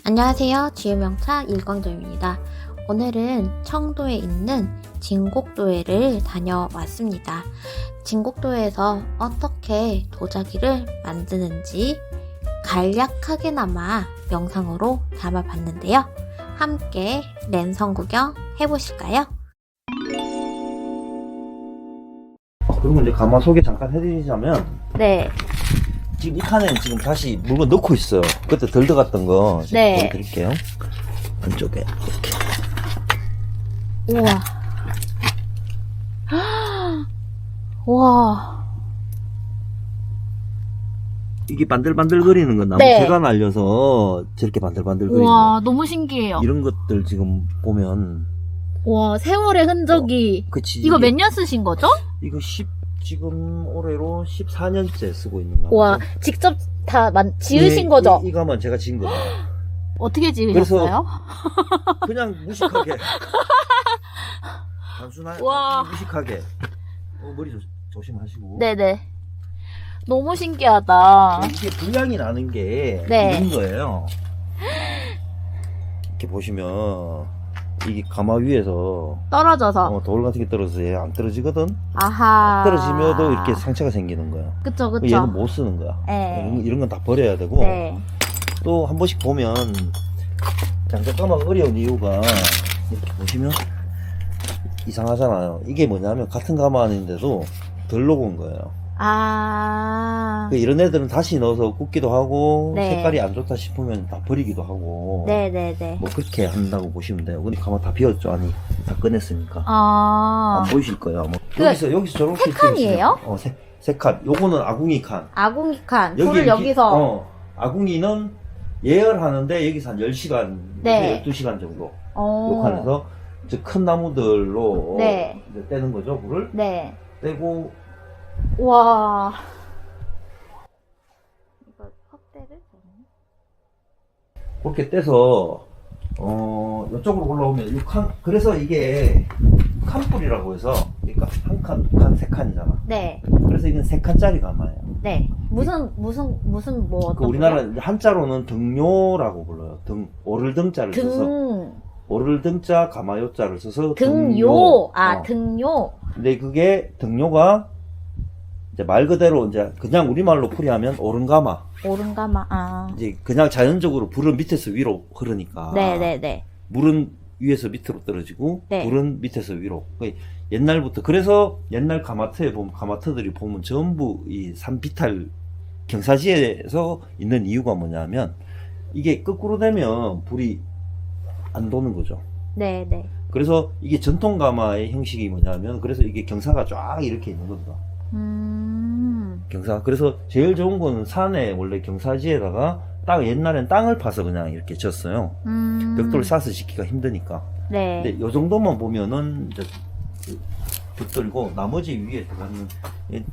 안녕하세요. 지유명차 일광점입니다. 오늘은 청도에 있는 진곡도회를 다녀왔습니다. 진곡도회에서 어떻게 도자기를 만드는지 간략하게나마 영상으로 담아봤는데요. 함께 랜선 구경 해보실까요? 그리고 이제 가마 소개 잠깐 해드리자면, 네. 지금 이 칸에 지금 다시 물건 넣고 있어요. 그때 덜 들어갔던 거 네. 보여드릴게요. 안쪽에 이렇게. 우와. 와. 이게 반들반들거리는 건 나무 네. 재가 날려서 저렇게 반들반들거리는 우와, 거. 너무 신기해요. 이런 것들 지금 보면, 와, 세월의 흔적이. 그치. 이거 몇 년 쓰신 거죠? 이거 지금 올해로 14년째 쓰고 있는 가마. 와, 직접 다 지으신 거죠? 이 가마는 제가 지은 거예요. 어떻게 지으셨어요? 그냥 무식하게. 단순하게 와. 무식하게. 머리 조심하시고. 네네. 너무 신기하다. 이게 불량이 나는 게 네. 이런 거예요. 이렇게 보시면 이게 가마 위에서 떨어져서. 돌 같은 게 떨어져서 얘 안 떨어지거든. 아하. 떨어지면도 이렇게 상처가 생기는 거야. 그쵸, 그쵸. 얘는 못 쓰는 거야. 네. 이런 건 다 버려야 되고. 네. 또 한 번씩 보면 장작가마가 어려운 이유가 이렇게 보시면 이상하잖아요. 이게 뭐냐면 같은 가마인데도 덜 녹은 거예요. 아. 이런 애들은 다시 넣어서 굽기도 하고, 네. 색깔이 안 좋다 싶으면 다 버리기도 하고, 네네네. 뭐 그렇게 한다고 보시면 돼요. 근데 가만 다 비웠죠. 아니, 다 꺼냈으니까. 아. 안 보이실 거예요. 뭐. 그 여기서 저렇게. 세 칸이에요? 세 칸. 요거는 아궁이 칸. 아궁이 칸. 여기 불을 이렇게, 여기서. 아궁이는 예열하는데 여기서 한 10시간, 네. 12시간 정도. 요 어. 칸에서 저 큰 나무들로 네. 이제 떼는 거죠. 불을. 네. 떼고, 와. 이거 확대를? 그렇게 떼서 이쪽으로 올라오면 그래서 이게 칸불이라고 해서, 그러니까 한 칸, 두 칸, 세 칸이잖아. 네. 그래서 이건 세 칸짜리 가마예요. 네. 무슨 뭐 어떤 우리나라 거요? 이제 한자로는 등요라고 불러요. 오를 등자를 써서 오를 등자 가마요자를 써서 등요. 아, 어. 등요. 근데 그게 등요가 이제 말 그대로 이제 그냥 우리말로 풀이하면 오른가마. 오른가마. 아. 이제 그냥 자연적으로 불은 밑에서 위로 흐르니까. 네네네. 물은 위에서 밑으로 떨어지고, 네. 불은 밑에서 위로. 옛날부터, 그래서 옛날 가마터에 보면, 가마터들이 보면 전부 이 산비탈 경사지에서 있는 이유가 뭐냐면, 이게 거꾸로 되면 불이 안 도는 거죠. 네네. 그래서 이게 전통 가마의 형식이 뭐냐면, 그래서 이게 경사가 쫙 이렇게 있는 겁니다. 경사. 그래서 제일 좋은 거는 산에 원래 경사지에다가 옛날엔 땅을 파서 그냥 이렇게 졌어요. 벽돌 싸서 짓기가 힘드니까. 네. 근데 요 정도만 보면은 이제 벽돌이고, 나머지 위에 들어가는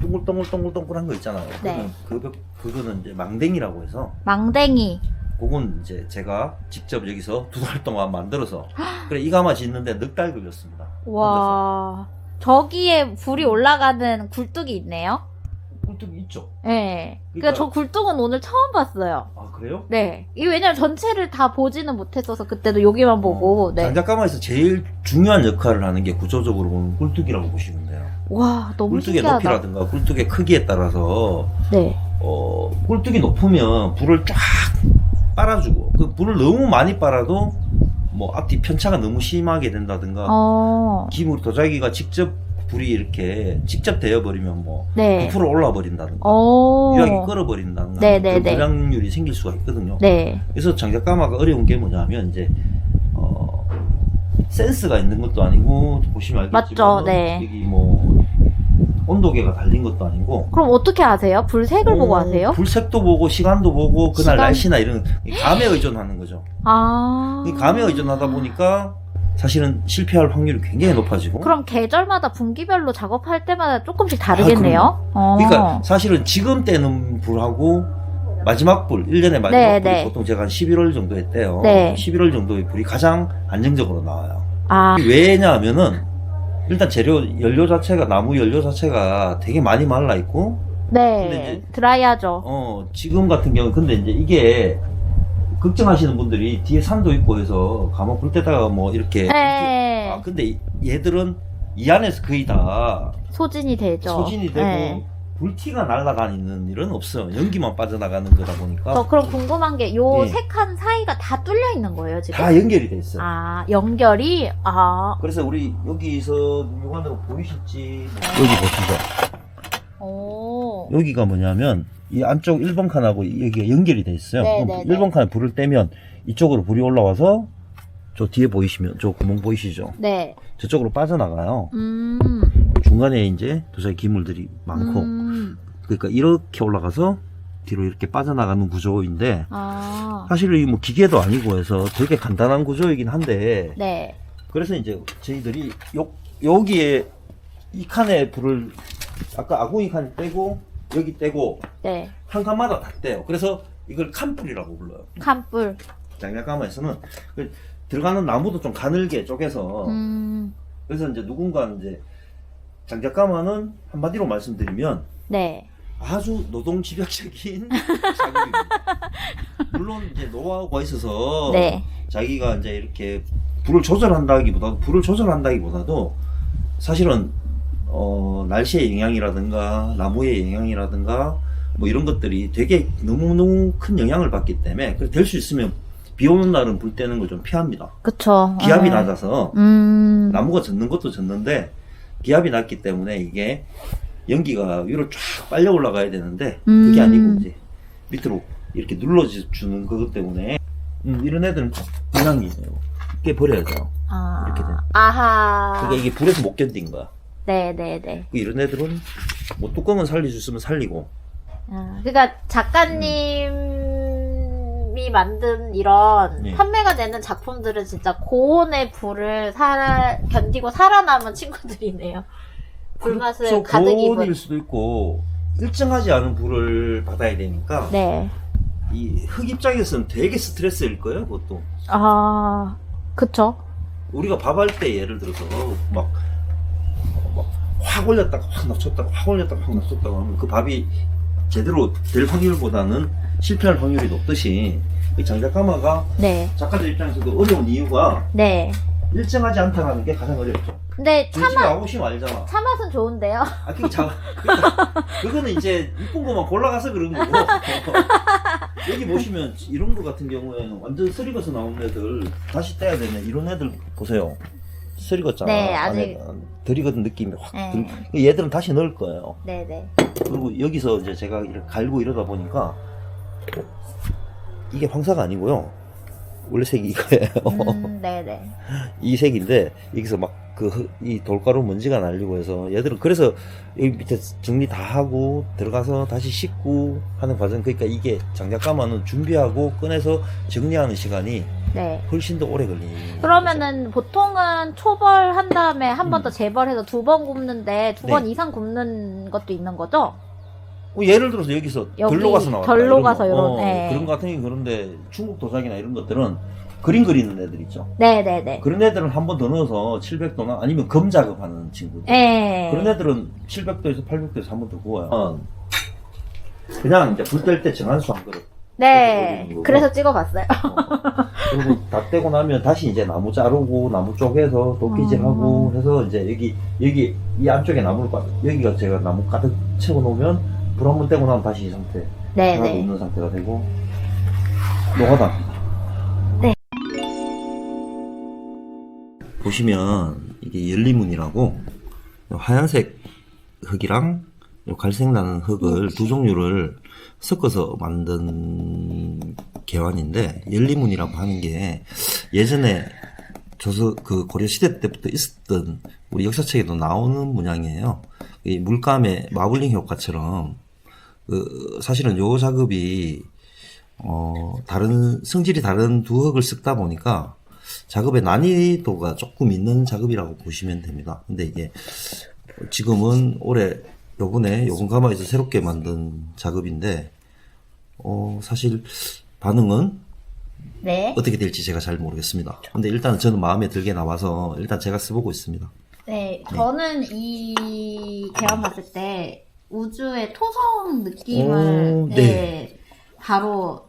동글동글동글동글한 거 있잖아요. 네. 그거는 이제 망댕이라고 해서, 망댕이. 그건 이제 제가 직접 여기서 2달 동안 만들어서, 그래, 이 가마 짓는데 넉 달 걸렸습니다. 와. 저기에 불이 올라가는 굴뚝이 있네요. 꿀뚝이 있죠. 네. 그러니까 그러니까- 저 굴뚝은 오늘 처음 봤어요. 아, 그래요? 네. 이게 왜냐면 전체를 다 보지는 못했어서 그때도 여기만 보고. 네. 장작가마에서 제일 중요한 역할을 하는 게 구조적으로 보면 꿀뚝이라고 보시면 돼요. 와, 너무 꿀뚝의 신기하다. 높이라든가 꿀뚝의 크기에 따라서 네. 꿀뚝이 높으면 불을 쫙 빨아주고, 그 불을 너무 많이 빨아도 뭐 앞뒤 편차가 너무 심하게 된다든가, 기물 도자기가 직접 불이 이렇게 직접 되어버리면 뭐 네. 부풀어 올라 버린다든가, 유약이 끓어버린다든가, 네네네. 그런 불량률이 생길 수가 있거든요. 네. 그래서 장작가마가 어려운 게 뭐냐면, 이제 센스가 있는 것도 아니고, 보시면 알겠지만, 맞죠, 네. 여기 뭐 온도계가 달린 것도 아니고. 그럼 어떻게 하세요? 불색을 보고 하세요? 불색도 보고, 시간도 보고, 그날 시간? 날씨나 이런 감에 의존하는 거죠. 아. 이 감에 의존하다 보니까 사실은 실패할 확률이 굉장히 높아지고. 그럼 계절마다 분기별로 작업할 때마다 조금씩 다르겠네요? 그러니까 사실은 지금 때는 불하고 마지막 불, 1년의 마지막 네, 불이 네. 보통 제가 한 11월 정도에 떼요. 네. 11월 정도의 불이 가장 안정적으로 나와요. 아. 왜냐하면은 일단 연료 자체가, 나무 연료 자체가 되게 많이 말라 있고. 근데 네. 이제 드라이하죠. 지금 같은 경우, 근데 이제 이게 걱정하시는 분들이 뒤에 산도 있고 해서 감옥 불 때다가 뭐 이렇게 네. 아 근데 얘들은 이 안에서 거의 다 소진이 되죠. 소진이 되고 네. 불티가 날아다니는 일은 없어요. 연기만 빠져나가는 거다 보니까 저 그럼 궁금한 게 요 예. 세 칸 사이가 다 뚫려 있는 거예요, 지금? 다 연결이 돼 있어요. 아, 연결이? 아, 그래서 우리 여기서 육안으로 보이실지 여기 보시죠. 오. 여기가 뭐냐면 이 안쪽 1번 칸하고 여기가 연결이 돼 있어요. 네, 그럼 네, 네. 1번 칸에 불을 떼면 이쪽으로 불이 올라와서 저 뒤에 보이시면 저 구멍 보이시죠? 네. 저쪽으로 빠져나가요. 음. 중간에 이제 도자기 기물들이 많고 그러니까 이렇게 올라가서 뒤로 이렇게 빠져나가는 구조인데 아. 사실 이 뭐 기계도 아니고 해서 되게 간단한 구조이긴 한데 네. 그래서 이제 저희들이 여기에 이 칸에 불을 아까 아궁이 칸 떼고 여기 떼고 네. 한 칸마다 다 떼요. 그래서 이걸 칸불이라고 불러요. 칸불. 장작가마에서는 들어가는 나무도 좀 가늘게 쪼개서 음. 그래서 이제 누군가 이제 장작가마는 한마디로 말씀드리면 네. 아주 노동집약적인 작업입니다. 물론 이제 노하우가 있어서 네. 자기가 이제 이렇게 불을 조절한다기보다도 사실은 날씨의 영향이라든가 나무의 영향이라든가 뭐 이런 것들이 되게 너무너무 큰 영향을 받기 때문에 될 수 있으면 비 오는 날은 불 떼는 걸 좀 피합니다. 그쵸. 기압이 네. 낮아서 나무가 젖는 것도 젖는데 기압이 낮기 때문에 이게 연기가 위로 쫙 빨려 올라가야 되는데 그게 아니고 이제 밑으로 이렇게 눌러주는 그것 때문에 이런 애들은 그냥 깨 버려야죠. 아. 이렇게 돼. 아하. 그러니까 이게 불에서 못 견딘 거야. 네네네. 이런 애들은 뭐 뚜껑은 살릴 수 있으면 살리고. 아, 그러니까 작가님이 만든 이런 네. 판매가 되는 작품들은 진짜 고온의 불을 견디고 살아남은 친구들이네요. 불맛을 그래서 가득 입은. 고온일 수도 있고 일정하지 않은 불을 받아야 되니까 네. 이 흙 입장에서는 되게 스트레스일 거예요. 그것도 아, 그쵸. 우리가 밥할 때 예를 들어서 막 확 올렸다가 확 낮췄다가 확 올렸다가 확 낮췄다가 하면 그 밥이 제대로 될 확률보다는 실패할 확률이 높듯이 이 장작가마가 네. 작가들 입장에서도 어려운 이유가 네. 일정하지 않다는 게 가장 어렵죠. 근데 저희 집에 와보시면 알잖아. 차맛은 좋은데요? 아, 그러니까 그거는 이제 이쁜 것만 골라가서 그런 거고. 여기 보시면 이런 거 같은 경우에는 완전 쓰리것서 나온 애들 다시 떼야 되는 이런 애들 보세요. 쓰리것잖아. 네, 아직. 들이거든 느낌이 확. 네. 얘들은 다시 넣을 거예요. 네네. 그리고 여기서 이제 제가 이렇게 갈고 이러다 보니까 이게 황사가 아니고요. 원래 색이 이거예요. 네네. 이 색인데 여기서 막 이 돌가루 먼지가 날리고 해서 얘들은 그래서 여기 밑에 정리 다 하고 들어가서 다시 씻고 하는 과정. 그러니까 이게 장작가마는 준비하고 꺼내서 정리하는 시간이 네. 훨씬 더 오래 걸리는 그러면은 보통은 초벌한 다음에 한 번 더 재벌해서 2번 굽는데 2번 네. 이상 굽는 것도 있는 거죠? 예를 들어서 여기서 여기 덜로 가서 나왔다 덜로 이런 거. 가서 이런, 네. 그런 거 같은 경우는 그런데 중국 도자기나 이런 것들은 그림 그리는 애들 있죠. 네네네. 그런 애들은 한 번 더 넣어서 700도나 아니면 검 작업하는 친구들. 네. 그런 애들은 700도에서 800도에서 한 번 더 구워요. 그냥 이제 불 뗄 때 정한수 한 그릇. 네. 거고. 그래서 찍어봤어요. 그리고 다 떼고 나면 다시 이제 나무 자르고 나무 쪼개서 도끼질하고 해서 이제 여기 이 안쪽에 나무를 여기가 제가 나무 가득 채워 놓으면 불 한 번 떼고 나면 다시 이 상태. 하나도 네네. 없는 상태가 되고 노가다입니다. 네. 보시면 이게 열리문이라고 하얀색 흙이랑 요 갈색 나는 흙을 두 종류를 섞어서 만든 개환인데 열리문이라고 하는 게 예전에 그 고려시대 때부터 있었던 우리 역사책에도 나오는 문양이에요. 이 물감의 마블링 효과처럼 사실은 요 작업이 성질이 다른 두 흙을 섞다 보니까 작업의 난이도가 조금 있는 작업이라고 보시면 됩니다. 근데 이게 지금은 요번 가마에서 새롭게 만든 작업인데 사실 반응은 네. 어떻게 될지 제가 잘 모르겠습니다. 근데 일단 저는 마음에 들게 나와서 일단 제가 써보고 있습니다. 네. 저는 이 개화 봤을 때 우주의 토성 느낌을 네. 바로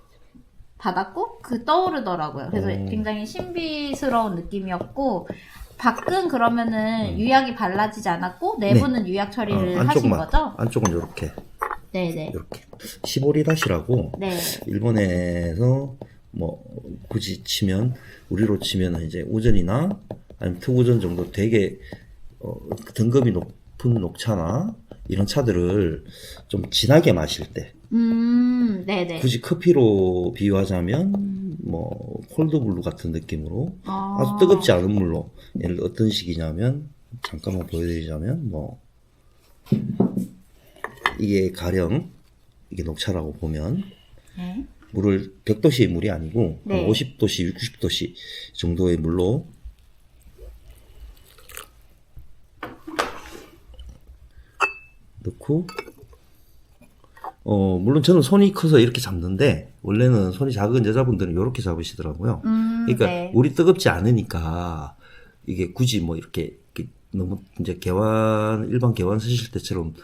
닫았고 떠오르더라고요. 그래서 오. 굉장히 신비스러운 느낌이었고 밖은 그러면은 유약이 발라지지 않았고 내부는 유약 처리를 하신 거죠? 안쪽은 요렇게 네네. 요렇게 시보리다시라고 네. 일본에서 뭐 굳이 치면 우리로 치면 이제 우전이나 아니면 특우전 정도 되게 등급이 높은 녹차나 이런 차들을 좀 진하게 마실 때 네네. 굳이 커피로 비유하자면 뭐 콜드블루 같은 느낌으로 아주 뜨겁지 않은 물로 예를 들어 어떤 식이냐면 잠깐만 보여드리자면 뭐 이게 가령 이게 녹차라고 보면 네. 물을 100도씨의 물이 아니고 네. 한 50도씨, 60도씨 정도의 물로 넣고 물론 저는 손이 커서 이렇게 잡는데 원래는 손이 작은 여자분들은 이렇게 잡으시더라고요. 그러니까 네. 물이 뜨겁지 않으니까 이게 굳이 뭐 이렇게 너무 이제 일반 개완 쓰실 때처럼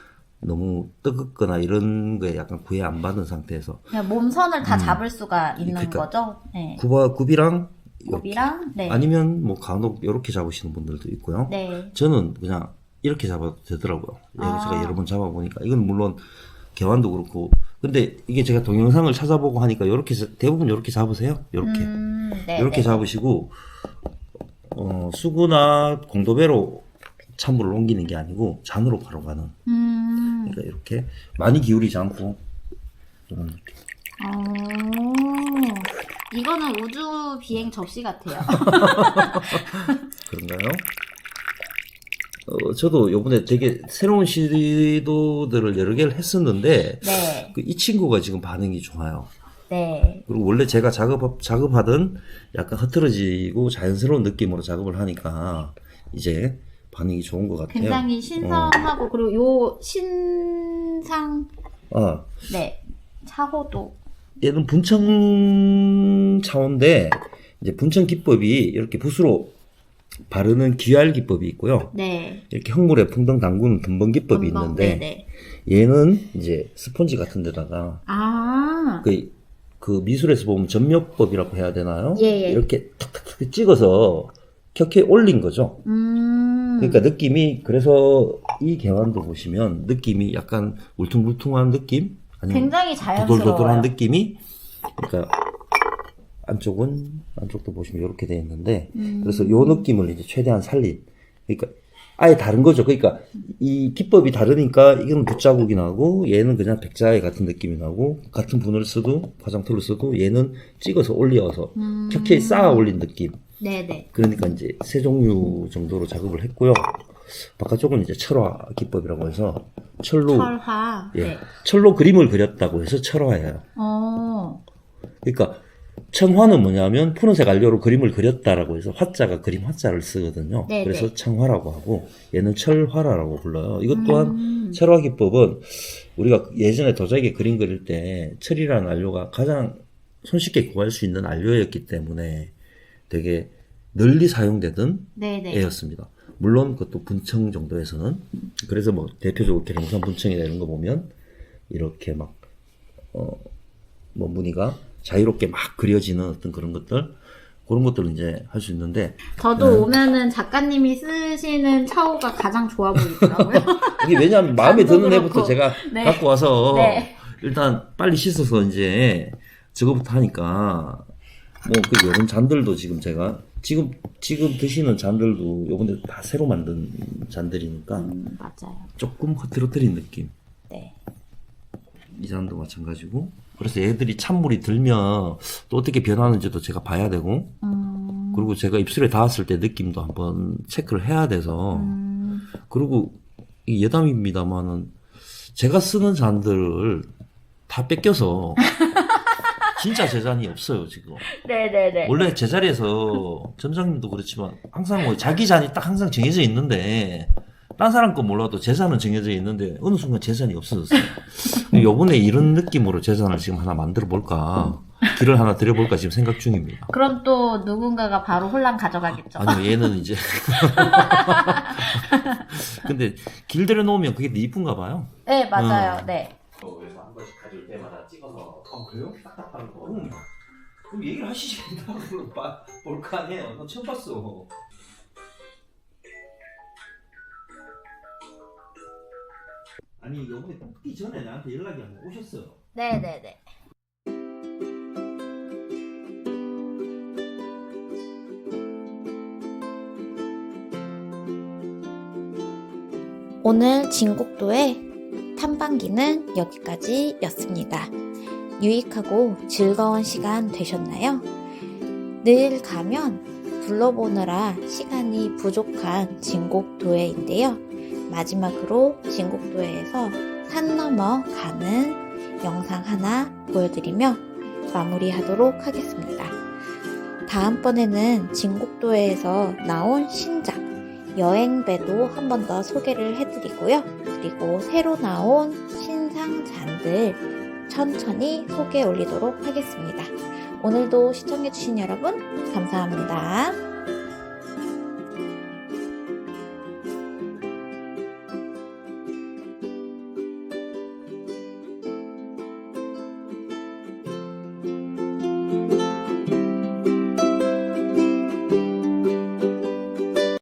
너무 뜨겁거나 이런 거에 약간 구애 안 받은 상태에서 그냥 몸선을 다 잡을 수가 있는 그러니까 거죠? 네. 굽이랑 이렇게. 굽이랑 네. 아니면 뭐 간혹 이렇게 잡으시는 분들도 있고요. 네. 저는 그냥 이렇게 잡아도 되더라고요. 제가 여러 번 잡아보니까 이건 물론 개완도 그렇고 근데 이게 제가 동영상을 찾아보고 하니까 이렇게 대부분 이렇게 잡으세요. 이렇게 네, 이렇게 네. 잡으시고 수구나 공도배로 찬물을 옮기는 게 아니고 잔으로 바로 가는. 그러니까 이렇게 많이 기울이지 않고 이런 느낌. 이거는 우주 비행 접시 같아요. 그런가요? 저도 요번에 되게 새로운 시도들을 여러 개를 했었는데 네. 이 친구가 지금 반응이 좋아요. 네. 그리고 원래 제가 작업하던 약간 흐트러지고 자연스러운 느낌으로 작업을 하니까 이제 반응이 좋은 것 같아요. 굉장히 신선하고 그리고 요 신상 네. 차호도 얘는 분청 차원인데 이제 분청 기법이 이렇게 붓으로 바르는 귀알 기법이 있고요. 네. 이렇게 흙물에 풍덩 담그는 덤벙 기법이 있는데 네네. 얘는 이제 스펀지 같은 데다가 그 미술에서 보면 전묘법이라고 해야 되나요? 예. 이렇게 탁탁탁 찍어서 켜켜 올린 거죠. 그러니까 느낌이 그래서 이 개완도 보시면 느낌이 약간 울퉁불퉁한 느낌? 아니면 굉장히 자연스러워요. 도돌도돌한 느낌이 그러니까 안쪽도 보시면 이렇게 되어 있는데 그래서 요 느낌을 이제 최대한 살린 그러니까 아예 다른 거죠. 그러니까 이 기법이 다르니까 이건 붓자국이 나고 얘는 그냥 백자의 같은 느낌이 나고 같은 분을 써도 화장토를 써도 얘는 찍어서 올려서 켜켜이 쌓아 올린 느낌. 네네. 그러니까 이제 세 종류 정도로 작업을 했고요. 바깥쪽은 이제 철화 기법이라고 해서 철화. 예, 네. 철로 그림을 그렸다고 해서 철화예요. 그러니까 청화는 뭐냐면 푸른색 안료로 그림을 그렸다라고 해서 화자가 그림 화자를 쓰거든요. 네네. 그래서 청화라고 하고 얘는 철화라고 불러요. 이것 또한 철화 기법은 우리가 예전에 도자기에 그림 그릴 때 철이라는 안료가 가장 손쉽게 구할 수 있는 안료였기 때문에 되게 널리 사용되던 네네. 애였습니다. 물론 그것도 분청 정도에서는 그래서 뭐 대표적으로 계룡산 분청이나 이런 거 보면 이렇게 막 뭐 무늬가 자유롭게 막 그려지는 어떤 그런 것들을 이제 할 수 있는데 저도 오면은 작가님이 쓰시는 차호가 가장 좋아 보이더라고요. 이게 왜냐하면 마음에 잔도 드는 애부터 그렇고. 제가 네. 갖고 와서 네. 일단 빨리 씻어서 이제 저거부터 하니까 뭐 그 요런 잔들도 지금 제가 지금 드시는 잔들도 요번에 다 새로 만든 잔들이니까 맞아요. 조금 흐트러뜨린 느낌. 네. 이 잔도 마찬가지고 그래서 얘들이 찬물이 들면 또 어떻게 변하는지도 제가 봐야 되고 그리고 제가 입술에 닿았을 때 느낌도 한번 체크를 해야 돼서 그리고 이 예담입니다만은 제가 쓰는 잔들을 다 뺏겨서 진짜 제 잔이 없어요 지금. 네네네. 원래 제자리에서 점장님도 그렇지만 항상 뭐 자기 잔이 딱 항상 정해져 있는데 딴 사람 거 몰라도 제 잔은 정해져 있는데 어느 순간 제 잔이 없어졌어요. 요번에 이런 느낌으로 제 잔을 지금 하나 만들어 볼까 길을 하나 들여볼까 지금 생각 중입니다. 그럼 또 누군가가 바로 홀랑 가져가겠죠. 아니요 얘는 이제 근데 길 들여놓으면 그게 더 이쁜가 봐요. 네 맞아요. 네. 그래서 한 번씩 가질 때마다 찍어서 그래요? 딱딱한 거 그럼 얘기를 하시지. 볼 거 아니에요. 너 처음 봤어. 아니 이번에 뽑기 전에 나한테 연락이 한번 오셨어요. 네네네. 오늘 진곡도의 탐방기는 여기까지였습니다. 유익하고 즐거운 시간 되셨나요? 늘 가면 둘러보느라 시간이 부족한 진곡도회인데요. 마지막으로 진곡도회에서 산 넘어 가는 영상 하나 보여드리며 마무리하도록 하겠습니다. 다음번에는 진곡도회에서 나온 신작 여행배도 한 번 더 소개를 해드리고요. 그리고 새로 나온 신상잔들 천천히 소개해 올리도록 하겠습니다. 오늘도 시청해주신 여러분 감사합니다.